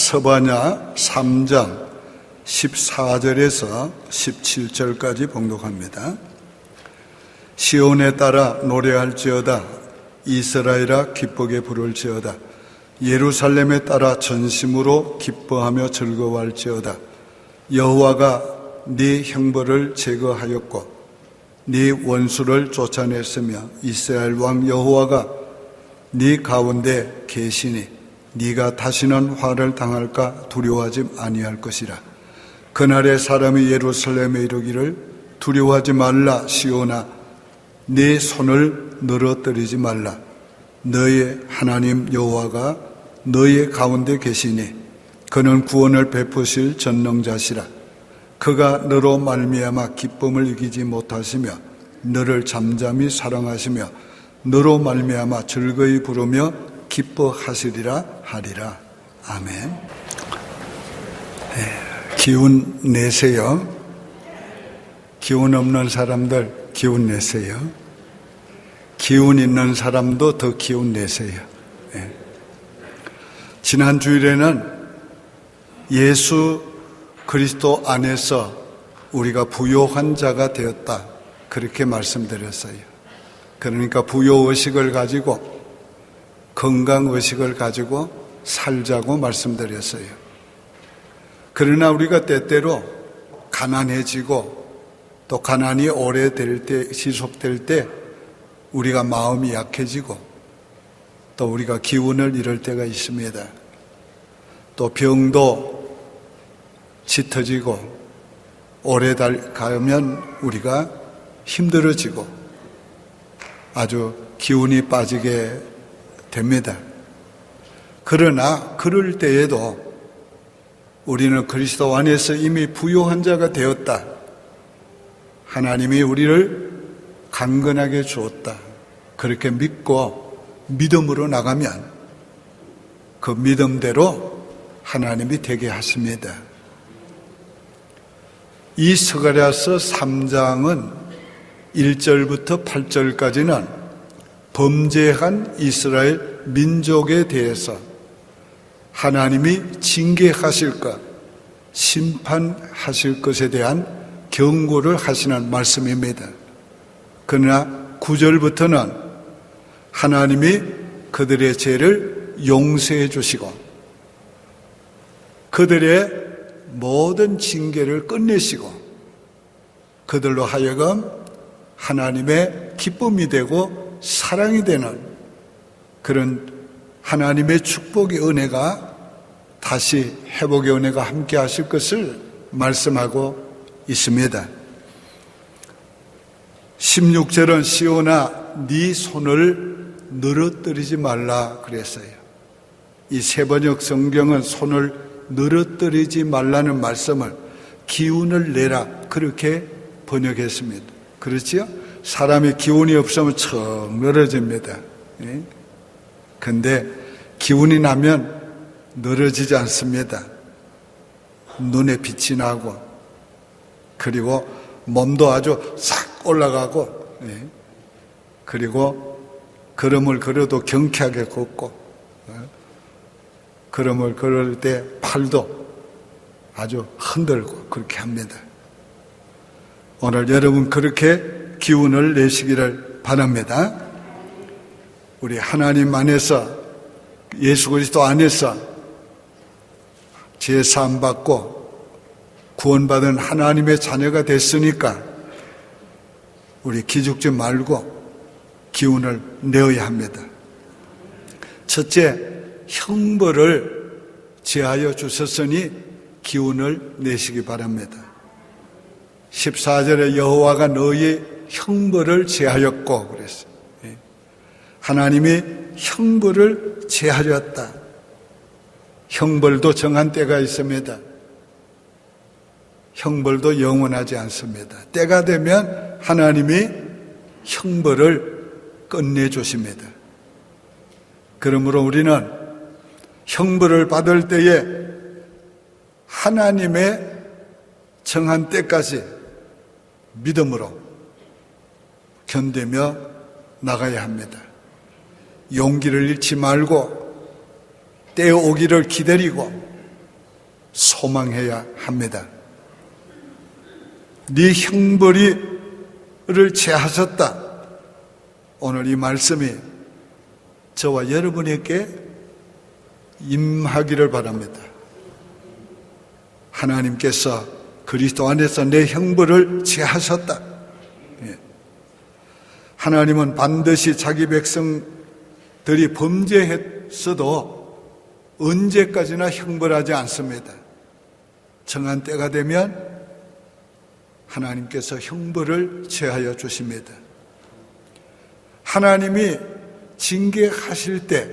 스바냐 3장 14절에서 17절까지 봉독합니다. 시온에 따라 노래할지어다. 이스라엘아 기쁘게 부를지어다. 예루살렘에 따라 전심으로 기뻐하며 즐거워할지어다. 여호와가 네 형벌을 제거하였고 네 원수를 쫓아냈으며 이스라엘 왕 여호와가 네 가운데 계시니 네가 다시는 화를 당할까 두려워하지 아니할 것이라. 그날에 사람이 예루살렘에 이르기를 두려워하지 말라. 시온아 네 손을 늘어뜨리지 말라. 너의 하나님 여호와가 너의 가운데 계시니 그는 구원을 베푸실 전능자시라. 그가 너로 말미암아 기쁨을 이기지 못하시며 너를 잠잠히 사랑하시며 너로 말미암아 즐거이 부르며 기뻐하시리라 하리라. 아멘. 기운 내세요. 기운 없는 사람들 기운 내세요. 기운 있는 사람도 더 기운 내세요. 지난 주일에는 예수 그리스도 안에서 우리가 부요한 자가 되었다, 그렇게 말씀드렸어요. 그러니까 부요의식을 가지고 건강의식을 가지고 살자고 말씀드렸어요. 그러나 우리가 때때로 가난해지고 또 가난이 오래될 때, 지속될 때 우리가 마음이 약해지고 또 우리가 기운을 잃을 때가 있습니다. 또 병도 짙어지고 오래 가면 우리가 힘들어지고 아주 기운이 빠지게 됩니다. 그러나 그럴 때에도 우리는 그리스도 안에서 이미 부요한 자가 되었다. 하나님이 우리를 강건하게 주었다. 그렇게 믿고 믿음으로 나가면 그 믿음대로 하나님이 되게 하십니다. 이 스가랴서 3장은 1절부터 8절까지는 범죄한 이스라엘 민족에 대해서 하나님이 징계하실 것, 심판하실 것에 대한 경고를 하시는 말씀입니다. 그러나 9절부터는 하나님이 그들의 죄를 용서해 주시고 그들의 모든 징계를 끝내시고 그들로 하여금 하나님의 기쁨이 되고 사랑이 되는 그런 하나님의 축복의 은혜가 다시 회복의 은혜가 함께 하실 것을 말씀하고 있습니다. 16절은 시온아 네 손을 늘어뜨리지 말라 그랬어요. 이 세번역 성경은 손을 늘어뜨리지 말라는 말씀을 기운을 내라 그렇게 번역했습니다. 그렇지요? 사람이 기운이 없으면 척 늘어집니다. 그런데 기운이 나면 늘어지지 않습니다. 눈에 빛이 나고 그리고 몸도 아주 싹 올라가고 그리고 걸음을 걸어도 경쾌하게 걷고 걸음을 걸을 때 팔도 아주 흔들고 그렇게 합니다. 오늘 여러분 그렇게 기운을 내시기를 바랍니다. 우리 하나님 안에서 예수 그리스도 안에서 제사함 받고 구원받은 하나님의 자녀가 됐으니까 우리 기죽지 말고 기운을 내어야 합니다. 첫째, 형벌을 제하여 주셨으니 기운을 내시기 바랍니다. 14절에 여호와가 너희 형벌을 제하였고 그랬어요. 하나님이 형벌을 제하였다. 형벌도 정한 때가 있습니다. 형벌도 영원하지 않습니다. 때가 되면 하나님이 형벌을 끝내주십니다. 그러므로 우리는 형벌을 받을 때에 하나님의 정한 때까지 믿음으로 견디며 나가야 합니다. 용기를 잃지 말고 때 오기를 기다리고 소망해야 합니다. 네 형벌이를 제하셨다. 오늘 이 말씀이 저와 여러분에게 임하기를 바랍니다. 하나님께서 그리스도 안에서 내 형벌을 제하셨다. 하나님은 반드시 자기 백성들이 범죄했어도 언제까지나 형벌하지 않습니다. 정한 때가 되면 하나님께서 형벌을 제하여 주십니다. 하나님이 징계하실 때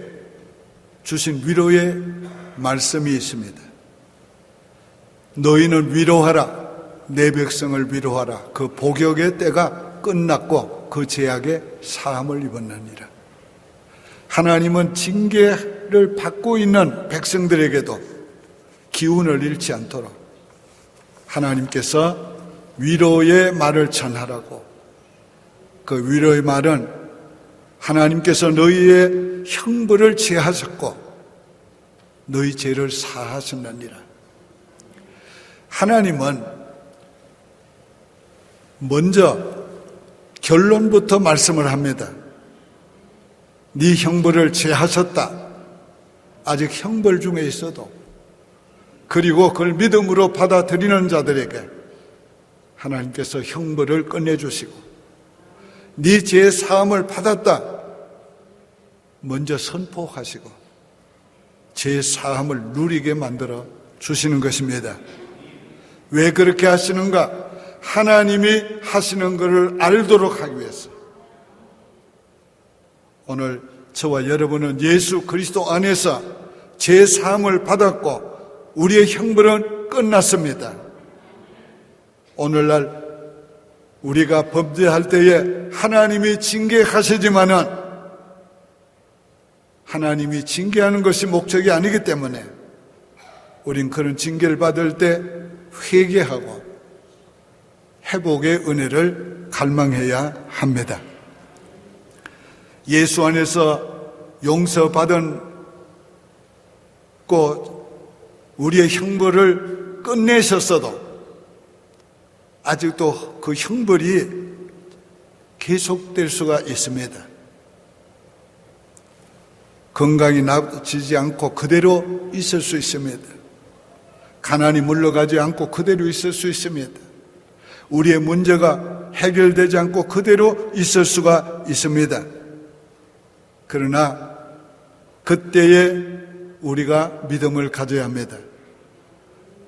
주신 위로의 말씀이 있습니다. 너희는 위로하라. 내 백성을 위로하라. 그 복역의 때가 끝났고 그 죄악의 사함을 입었느니라. 하나님은 징계를 받고 있는 백성들에게도 기운을 잃지 않도록 하나님께서 위로의 말을 전하라고, 그 위로의 말은 하나님께서 너희의 형벌을 제하셨고 너희 죄를 사하셨느니라. 하나님은 먼저 결론부터 말씀을 합니다. 네 형벌을 제하셨다. 아직 형벌 중에 있어도, 그리고 그걸 믿음으로 받아들이는 자들에게 하나님께서 형벌을 끝내주시고 네 죄 사함을 받았다. 먼저 선포하시고 죄 사함을 누리게 만들어 주시는 것입니다. 왜 그렇게 하시는가? 하나님이 하시는 것을 알도록 하기 위해서. 오늘 저와 여러분은 예수 그리스도 안에서 죄 사함을 받았고 우리의 형벌은 끝났습니다. 오늘날 우리가 범죄할 때에 하나님이 징계하시지만은 하나님이 징계하는 것이 목적이 아니기 때문에 우린 그런 징계를 받을 때 회개하고 회복의 은혜를 갈망해야 합니다. 예수 안에서 용서받은 우리의 형벌을 끝내셨어도 아직도 그 형벌이 계속될 수가 있습니다. 건강이 나아지지 않고 그대로 있을 수 있습니다. 가난이 물러가지 않고 그대로 있을 수 있습니다. 우리의 문제가 해결되지 않고 그대로 있을 수가 있습니다. 그러나 그때에 우리가 믿음을 가져야 합니다.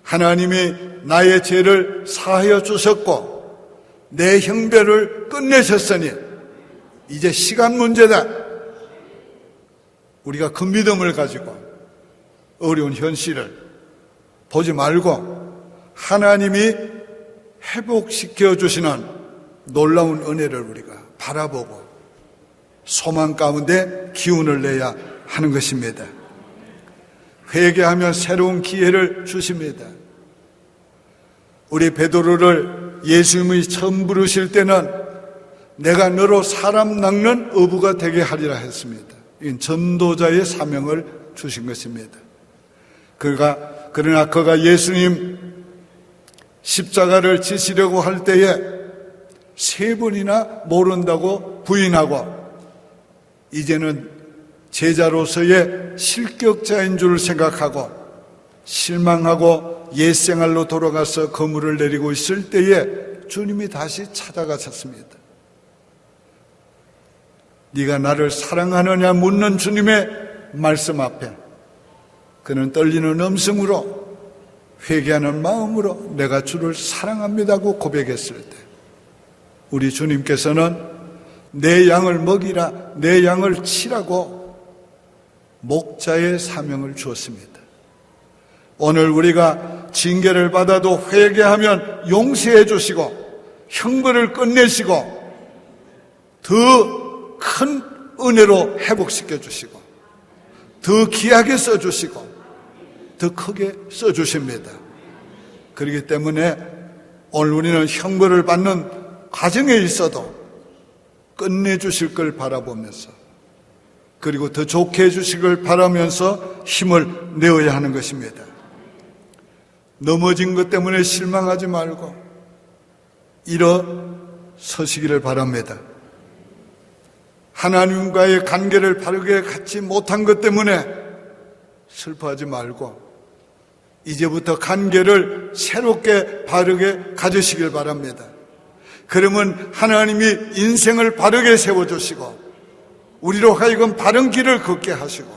하나님이 나의 죄를 사하여 주셨고 내 형벌을 끝내셨으니 이제 시간 문제다. 우리가 그 믿음을 가지고 어려운 현실을 보지 말고 하나님이 회복시켜 주시는 놀라운 은혜를 우리가 바라보고 소망 가운데 기운을 내야 하는 것입니다. 회개하면 새로운 기회를 주십니다. 우리 베드로를 예수님이 처음 부르실 때는 내가 너로 사람 낚는 어부가 되게 하리라 했습니다. 이건 전도자의 사명을 주신 것입니다. 그러나 그가 예수님 십자가를 지시려고 할 때에 3번이나 모른다고 부인하고 이제는 제자로서의 실격자인 줄 생각하고 실망하고 옛생활로 돌아가서 거물을 내리고 있을 때에 주님이 다시 찾아가셨습니다. 네가 나를 사랑하느냐 묻는 주님의 말씀 앞에 그는 떨리는 음성으로 회개하는 마음으로 내가 주를 사랑합니다고 고백했을 때 우리 주님께서는 내 양을 먹이라, 내 양을 치라고 목자의 사명을 주었습니다. 오늘 우리가 징계를 받아도 회개하면 용서해 주시고 형벌을 끝내시고 더 큰 은혜로 회복시켜 주시고 더 귀하게 써주시고 더 크게 써주십니다. 그렇기 때문에 오늘 우리는 형벌을 받는 과정에 있어도 끝내주실 걸 바라보면서 그리고 더 좋게 해주실 걸 바라면서 힘을 내어야 하는 것입니다. 넘어진 것 때문에 실망하지 말고 일어서시기를 바랍니다. 하나님과의 관계를 바르게 갖지 못한 것 때문에 슬퍼하지 말고 이제부터 관계를 새롭게 바르게 가지시길 바랍니다. 그러면 하나님이 인생을 바르게 세워주시고 우리로 하여금 바른 길을 걷게 하시고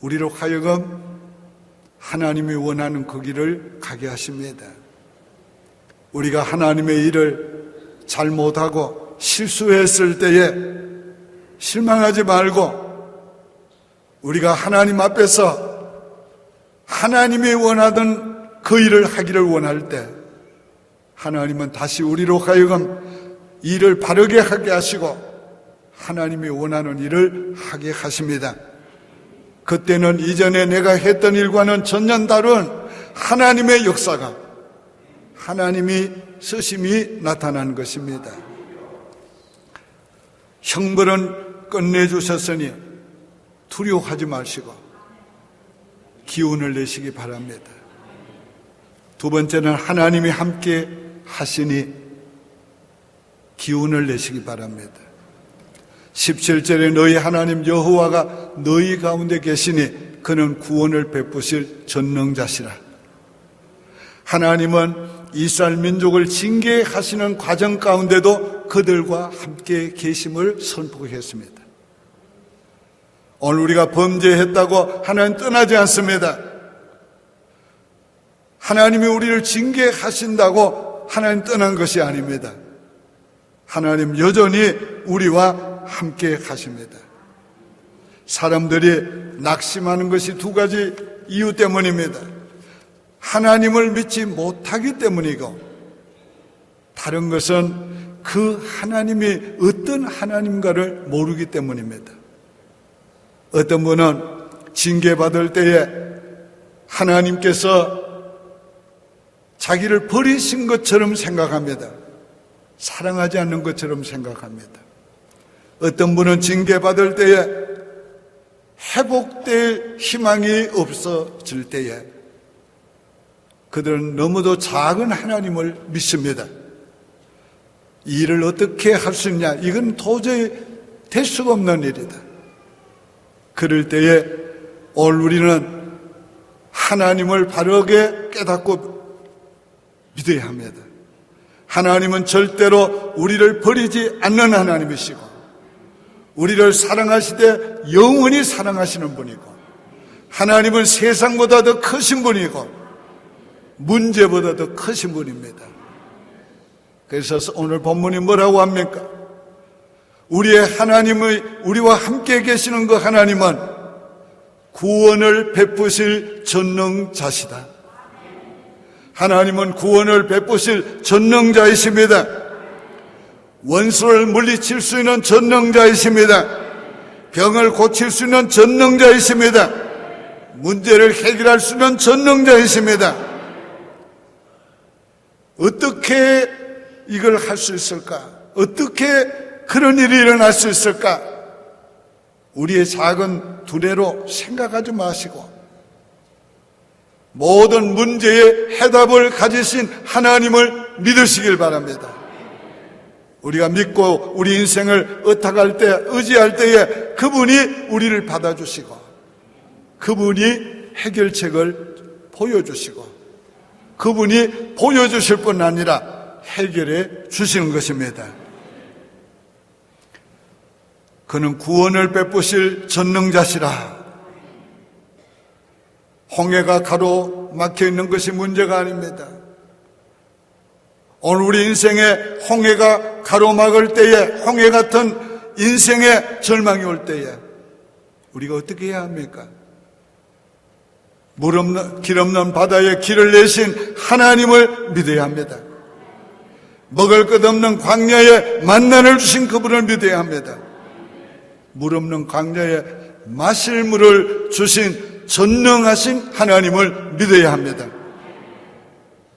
우리로 하여금 하나님이 원하는 그 길을 가게 하십니다. 우리가 하나님의 일을 잘못하고 실수했을 때에 실망하지 말고 우리가 하나님 앞에서 하나님이 원하던 그 일을 하기를 원할 때 하나님은 다시 우리로 하여금 일을 바르게 하게 하시고 하나님이 원하는 일을 하게 하십니다. 그때는 이전에 내가 했던 일과는 전혀 다른 하나님의 역사가 하나님이 쓰심이 나타난 것입니다. 형벌은 끝내주셨으니 두려워하지 마시고 기운을 내시기 바랍니다. 두 번째는 하나님이 함께 하시니 기운을 내시기 바랍니다. 17절에 너희 하나님 여호와가 너희 가운데 계시니 그는 구원을 베푸실 전능자시라. 하나님은 이스라엘 민족을 징계하시는 과정 가운데도 그들과 함께 계심을 선포했습니다. 오늘 우리가 범죄했다고 하나님 떠나지 않습니다. 하나님이 우리를 징계하신다고 하나님 떠난 것이 아닙니다. 하나님 여전히 우리와 함께 하십니다. 사람들이 낙심하는 것이 두 가지 이유 때문입니다. 하나님을 믿지 못하기 때문이고 다른 것은 그 하나님이 어떤 하나님가를 모르기 때문입니다. 어떤 분은 징계받을 때에 하나님께서 자기를 버리신 것처럼 생각합니다. 사랑하지 않는 것처럼 생각합니다. 어떤 분은 징계받을 때에 회복될 희망이 없어질 때에 그들은 너무도 작은 하나님을 믿습니다. 이 일을 어떻게 할 수 있냐? 이건 도저히 될 수가 없는 일이다. 그럴 때에 오늘 우리는 하나님을 바르게 깨닫고 믿어야 합니다. 하나님은 절대로 우리를 버리지 않는 하나님이시고 우리를 사랑하시되 영원히 사랑하시는 분이고 하나님은 세상보다 더 크신 분이고 문제보다 더 크신 분입니다. 그래서 오늘 본문이 뭐라고 합니까? 우리의 하나님의 우리와 함께 계시는 그 하나님은 구원을 베푸실 전능자시다. 하나님은 구원을 베푸실 전능자이십니다. 원수를 물리칠 수 있는 전능자이십니다. 병을 고칠 수 있는 전능자이십니다. 문제를 해결할 수 있는 전능자이십니다. 어떻게 이걸 할 수 있을까? 어떻게 그런 일이 일어날 수 있을까? 우리의 작은 두뇌로 생각하지 마시고 모든 문제의 해답을 가지신 하나님을 믿으시길 바랍니다. 우리가 믿고 우리 인생을 의탁할 때, 의지할 때에 그분이 우리를 받아주시고 그분이 해결책을 보여주시고 그분이 보여주실 뿐 아니라 해결해 주시는 것입니다. 그는 구원을 베푸실 전능자시라. 홍해가 가로막혀 있는 것이 문제가 아닙니다. 오늘 우리 인생에 홍해가 가로막을 때에 홍해 같은 인생의 절망이 올 때에 우리가 어떻게 해야 합니까? 길 없는 바다에 길을 내신 하나님을 믿어야 합니다. 먹을 것 없는 광야에 만나를 주신 그분을 믿어야 합니다. 물 없는 광야에 마실 물을 주신 전능하신 하나님을 믿어야 합니다.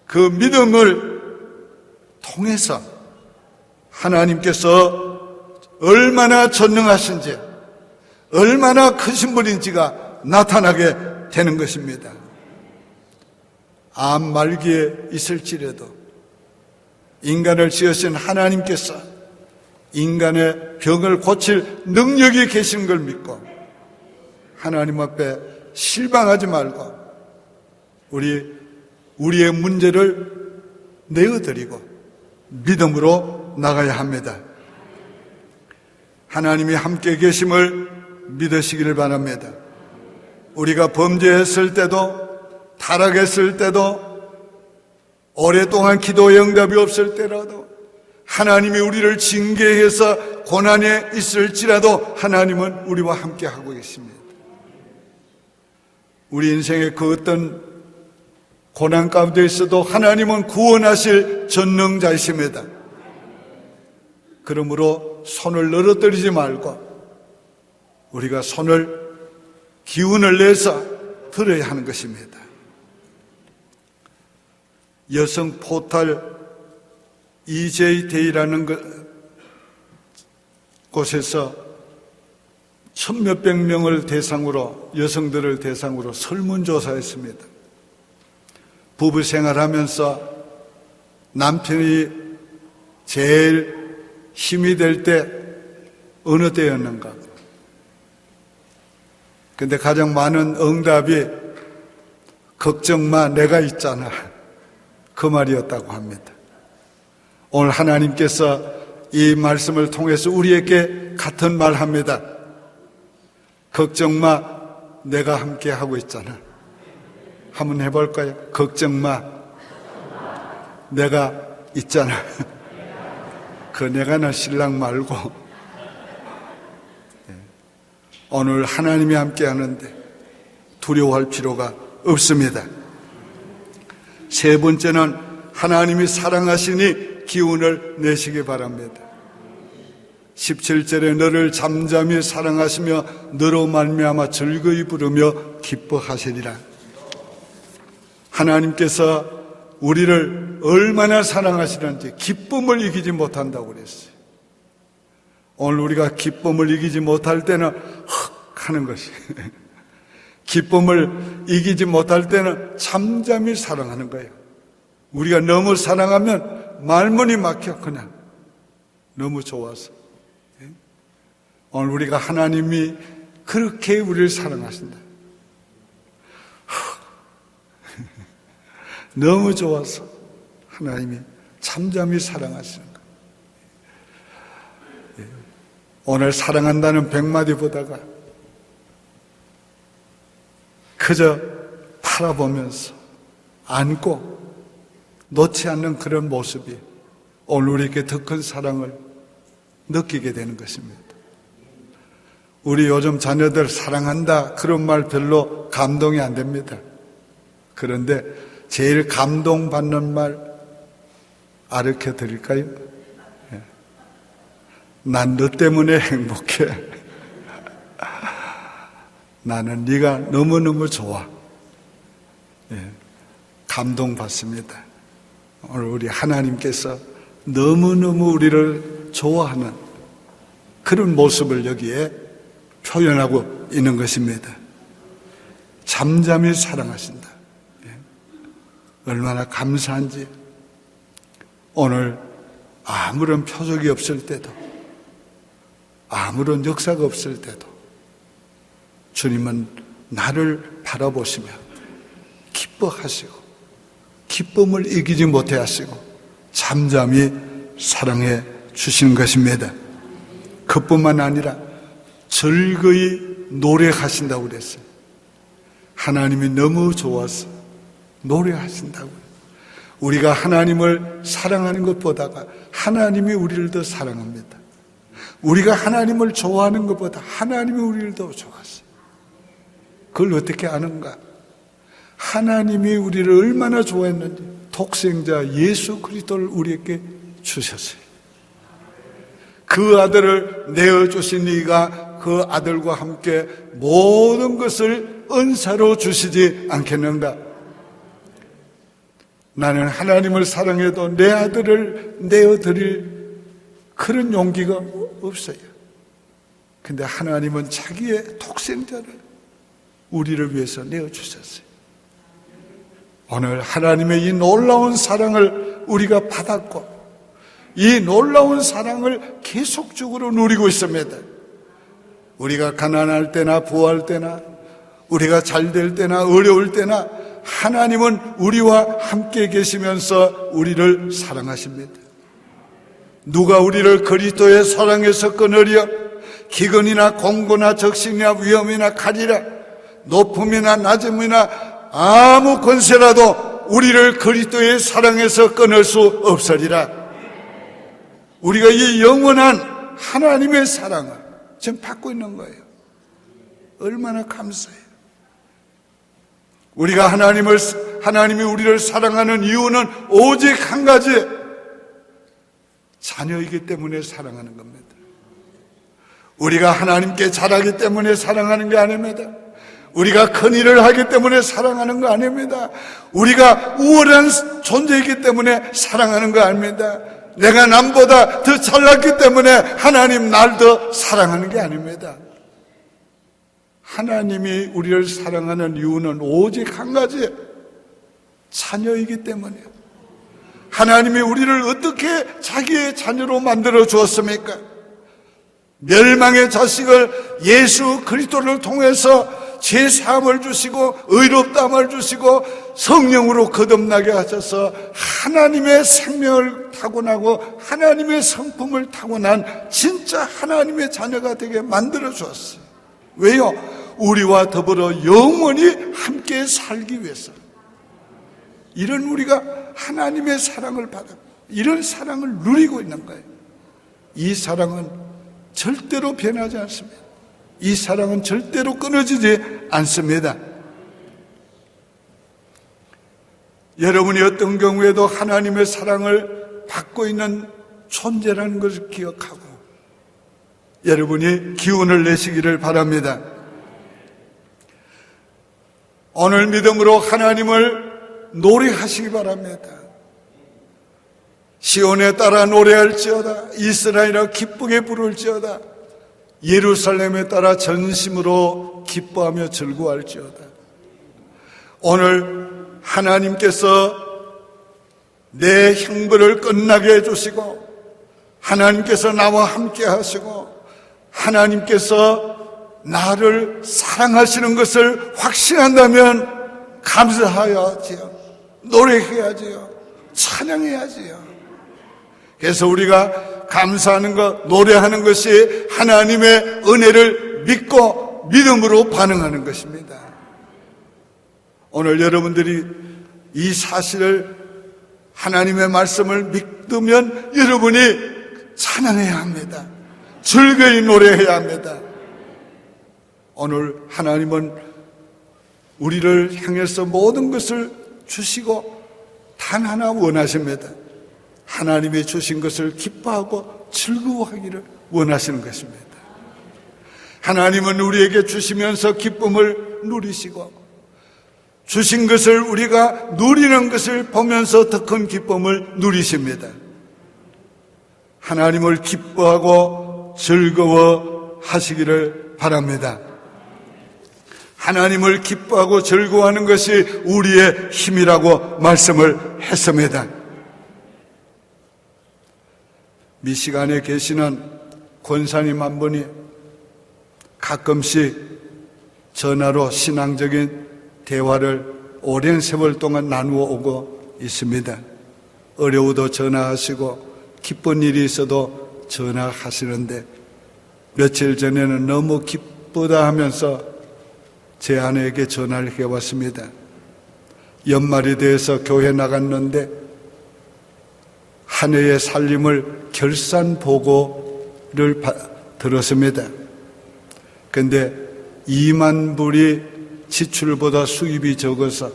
그 믿음을 통해서 하나님께서 얼마나 전능하신지 얼마나 크신 분인지가 나타나게 되는 것입니다. 암 말기에 있을지라도 인간을 지으신 하나님께서 인간의 병을 고칠 능력이 계신 걸 믿고 하나님 앞에 실망하지 말고 우리의 문제를 내어드리고 믿음으로 나가야 합니다. 하나님이 함께 계심을 믿으시기를 바랍니다. 우리가 범죄했을 때도 타락했을 때도 오랫동안 기도의 응답이 없을 때라도 하나님이 우리를 징계해서 고난에 있을지라도 하나님은 우리와 함께 하고 계십니다. 우리 인생의 그 어떤 고난 가운데 있어도 하나님은 구원하실 전능자이십니다. 그러므로 손을 늘어뜨리지 말고 우리가 기운을 내서 들어야 하는 것입니다. 여성 포털 EJ데이라는 곳에서 1,000몇백 명을 대상으로, 여성들을 대상으로 설문조사했습니다. 부부 생활하면서 남편이 제일 힘이 될 때 어느 때였는가? 근데 가장 많은 응답이 걱정 마, 내가 있잖아. 그 말이었다고 합니다. 오늘 하나님께서 이 말씀을 통해서 우리에게 같은 말 합니다. 걱정 마, 내가 함께 하고 있잖아. 한번 해볼까요? 걱정 마, 내가 있잖아. 그 내가는 신랑 말고 오늘 하나님이 함께 하는데 두려워할 필요가 없습니다. 세 번째는 하나님이 사랑하시니 기운을 내시기 바랍니다. 17절에 너를 잠잠히 사랑하시며 너로 말미암아 즐거이 부르며 기뻐하시리라. 하나님께서 우리를 얼마나 사랑하시는지 기쁨을 이기지 못한다고 그랬어요. 오늘 우리가 기쁨을 이기지 못할 때는 헉 하는 것이 기쁨을 이기지 못할 때는 잠잠히 사랑하는 거예요. 우리가 너무 사랑하면 말문이 막혀. 그냥 너무 좋아서. 오늘 우리가 하나님이 그렇게 우리를 사랑하신다. 너무 좋아서 하나님이 잠잠히 사랑하시는 거예요. 오늘 사랑한다는 100마디 보다가 그저 바라보면서 안고 놓지 않는 그런 모습이 오늘 우리에게 더 큰 사랑을 느끼게 되는 것입니다. 우리 요즘 자녀들 사랑한다 그런 말 별로 감동이 안 됩니다. 그런데 제일 감동받는 말 알려 드릴까요? 난 너 때문에 행복해. 나는 네가 너무너무 좋아. 감동받습니다. 오늘 우리 하나님께서 너무너무 우리를 좋아하는 그런 모습을 여기에 표현하고 있는 것입니다. 잠잠히 사랑하신다. 얼마나 감사한지. 오늘 아무런 표적이 없을 때도 아무런 역사가 없을 때도 주님은 나를 바라보시며 기뻐하시고 기쁨을 이기지 못해 하시고 잠잠히 사랑해 주시는 것입니다. 그뿐만 아니라 즐거이 노래하신다고 그랬어요. 하나님이 너무 좋아서 노래하신다고. 우리가 하나님을 사랑하는 것보다가 하나님이 우리를 더 사랑합니다. 우리가 하나님을 좋아하는 것보다 하나님이 우리를 더 좋아하세요. 그걸 어떻게 아는가? 하나님이 우리를 얼마나 좋아했는지 독생자 예수 그리스도를 우리에게 주셨어요. 그 아들을 내어주신 이가 그 아들과 함께 모든 것을 은사로 주시지 않겠는가? 나는 하나님을 사랑해도 내 아들을 내어드릴 그런 용기가 없어요. 근데 하나님은 자기의 독생자를 우리를 위해서 내어주셨어요. 오늘 하나님의 이 놀라운 사랑을 우리가 받았고 이 놀라운 사랑을 계속적으로 누리고 있습니다. 우리가 가난할 때나 부할 때나 우리가 잘 될 때나 어려울 때나 하나님은 우리와 함께 계시면서 우리를 사랑하십니다. 누가 우리를 그리스도의 사랑에서 끊으려? 기근이나 공고나 적신이나 위험이나 칼이라 높음이나 낮음이나 아무 권세라도 우리를 그리스도의 사랑에서 끊을 수 없으리라. 우리가 이 영원한 하나님의 사랑을 지금 받고 있는 거예요. 얼마나 감사해요. 우리가 하나님이 우리를 사랑하는 이유는 오직 한 가지, 자녀이기 때문에 사랑하는 겁니다. 우리가 하나님께 잘하기 때문에 사랑하는 게 아닙니다. 우리가 큰 일을 하기 때문에 사랑하는 거 아닙니다. 우리가 우월한 존재이기 때문에 사랑하는 거 아닙니다. 내가 남보다 더 잘났기 때문에 하나님 날 더 사랑하는 게 아닙니다. 하나님이 우리를 사랑하는 이유는 오직 한 가지, 자녀이기 때문이에요. 하나님이 우리를 어떻게 자기의 자녀로 만들어 주었습니까? 멸망의 자식을 예수 그리스도를 통해서 죄사함을 주시고 의롭다함을 주시고 성령으로 거듭나게 하셔서 하나님의 생명을 타고나고 하나님의 성품을 타고난 진짜 하나님의 자녀가 되게 만들어 주었어요. 왜요? 우리와 더불어 영원히 함께 살기 위해서. 이런 우리가 하나님의 사랑을 받아 이런 사랑을 누리고 있는 거예요. 이 사랑은 절대로 변하지 않습니다. 이 사랑은 절대로 끊어지지 않습니다. 여러분이 어떤 경우에도 하나님의 사랑을 받고 있는 존재라는 것을 기억하고 여러분이 기운을 내시기를 바랍니다. 오늘 믿음으로 하나님을 노래하시기 바랍니다. 시온에 따라 노래할지어다. 이스라엘아 기쁘게 부를지어다. 예루살렘에 따라 전심으로 기뻐하며 즐거워할지어다. 오늘 하나님께서 내 형벌을 끝나게 해주시고 하나님께서 나와 함께 하시고 하나님께서 나를 사랑하시는 것을 확신한다면 감사해야지요. 노래해야지요. 찬양해야지요. 그래서 우리가 감사하는 것, 노래하는 것이 하나님의 은혜를 믿고 믿음으로 반응하는 것입니다. 오늘 여러분들이 이 사실을 하나님의 말씀을 믿으면 여러분이 찬양해야 합니다. 즐거이 노래해야 합니다. 오늘 하나님은 우리를 향해서 모든 것을 주시고 단 하나 원하십니다. 하나님이 주신 것을 기뻐하고 즐거워하기를 원하시는 것입니다. 하나님은 우리에게 주시면서 기쁨을 누리시고 주신 것을 우리가 누리는 것을 보면서 더 큰 기쁨을 누리십니다. 하나님을 기뻐하고 즐거워하시기를 바랍니다. 하나님을 기뻐하고 즐거워하는 것이 우리의 힘이라고 말씀을 했습니다. 미시간에 계시는 권사님 한 분이 가끔씩 전화로 신앙적인 대화를 오랜 세월 동안 나누어 오고 있습니다. 어려워도 전화하시고 기쁜 일이 있어도 전화하시는데 며칠 전에는 너무 기쁘다 하면서 제 아내에게 전화를 해왔습니다. 연말이 돼서 교회 나갔는데 한 해의 살림을 결산 보고를 들었습니다. 그런데 2만 불이 지출보다 수입이 적어서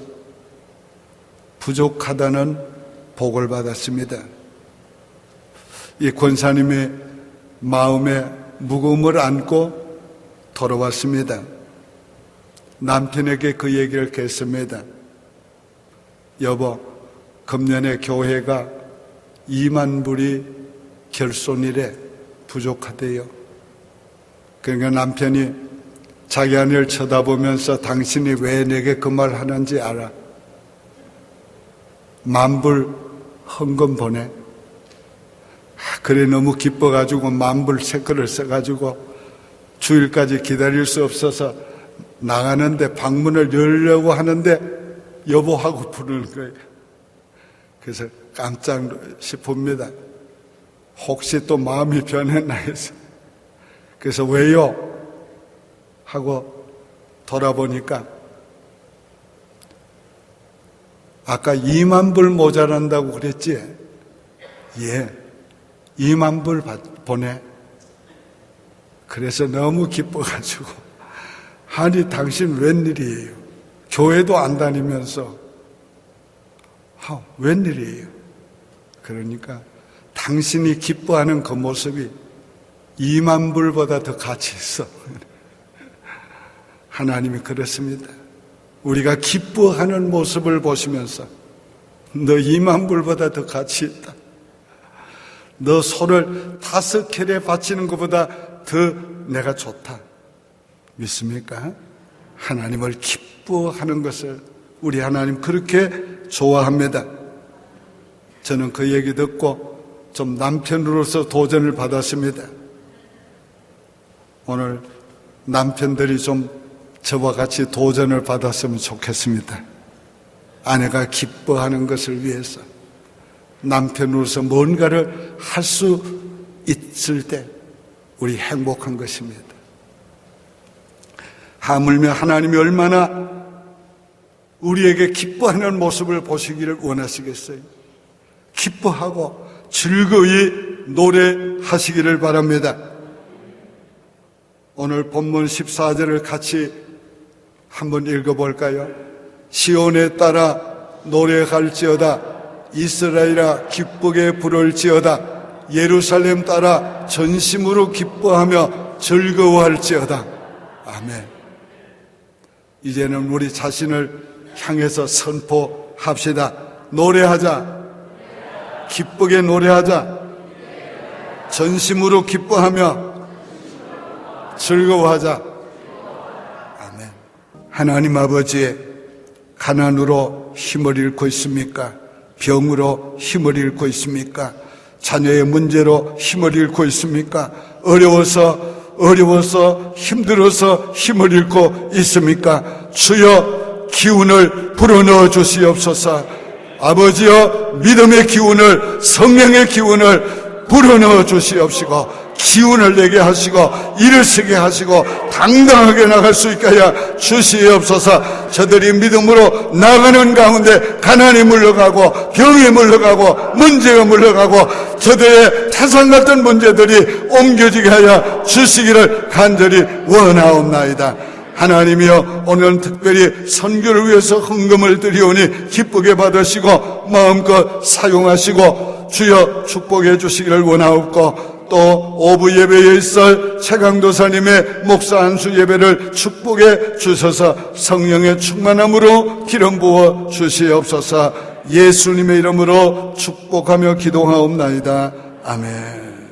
부족하다는 보고를 받았습니다. 이 권사님의 마음에 무거움을 안고 돌아왔습니다. 남편에게 그 얘기를 했습니다. 여보, 금년에 교회가 2만 불이 결손이래, 부족하대요. 그러니까 남편이 자기 아내를 쳐다보면서 당신이 왜 내게 그 말 하는지 알아? 만불 헌금 보내. 그래 너무 기뻐가지고 만불 체크를 써가지고 주일까지 기다릴 수 없어서 나가는데 방문을 열려고 하는데 여보하고 부르는 거예요. 그래서 깜짝 싶습니다. 혹시 또 마음이 변했나 해서. 그래서 왜요? 하고 돌아보니까 아까 2만 불 모자란다고 그랬지? 예, 2만 불 보내. 그래서 너무 기뻐가지고 아니 당신 웬일이에요? 교회도 안 다니면서 웬일이에요? 그러니까 당신이 기뻐하는 그 모습이 2만 불보다 더 가치 있어. 하나님이 그렇습니다. 우리가 기뻐하는 모습을 보시면서 너 2만 불보다 더 가치 있다. 너 소를 5켤에 바치는 것보다 더 내가 좋다. 믿습니까? 하나님을 기뻐하는 것을 우리 하나님 그렇게 좋아합니다. 저는 그 얘기 듣고 좀 남편으로서 도전을 받았습니다. 오늘 남편들이 좀 저와 같이 도전을 받았으면 좋겠습니다. 아내가 기뻐하는 것을 위해서 남편으로서 뭔가를 할 수 있을 때 우리 행복한 것입니다. 하물며 하나님이 얼마나 우리에게 기뻐하는 모습을 보시기를 원하시겠어요? 기뻐하고 즐거이 노래하시기를 바랍니다. 오늘 본문 14절을 같이 한번 읽어볼까요? 시온에 따라 노래할지어다. 이스라엘아 기쁘게 부를지어다. 예루살렘 따라 전심으로 기뻐하며 즐거워할지어다. 아멘. 이제는 우리 자신을 향해서 선포합시다. 노래하자. 기쁘게 노래하자. 전심으로 기뻐하며 즐거워하자. 아멘. 하나님 아버지, 가난으로 힘을 잃고 있습니까? 병으로 힘을 잃고 있습니까? 자녀의 문제로 힘을 잃고 있습니까? 어려워서 힘들어서 힘을 잃고 있습니까? 주여 기운을 불어넣어 주시옵소서. 아버지여 믿음의 기운을, 성령의 기운을 불어넣어 주시옵시고 기운을 내게 하시고 일을 쓰게 하시고 당당하게 나갈 수 있게 하여 주시옵소서. 저들이 믿음으로 나가는 가운데 가난이 물러가고 병이 물러가고 문제가 물러가고 저들의 태산 같은 문제들이 옮겨지게 하여 주시기를 간절히 원하옵나이다. 하나님이여 오늘은 특별히 선교를 위해서 헌금을 드리오니 기쁘게 받으시고 마음껏 사용하시고 주여 축복해 주시기를 원하옵고 또 오부 예배에 있을 최강도사님의 목사 안수 예배를 축복해 주셔서 성령의 충만함으로 기름 부어 주시옵소서. 예수님의 이름으로 축복하며 기도하옵나이다. 아멘.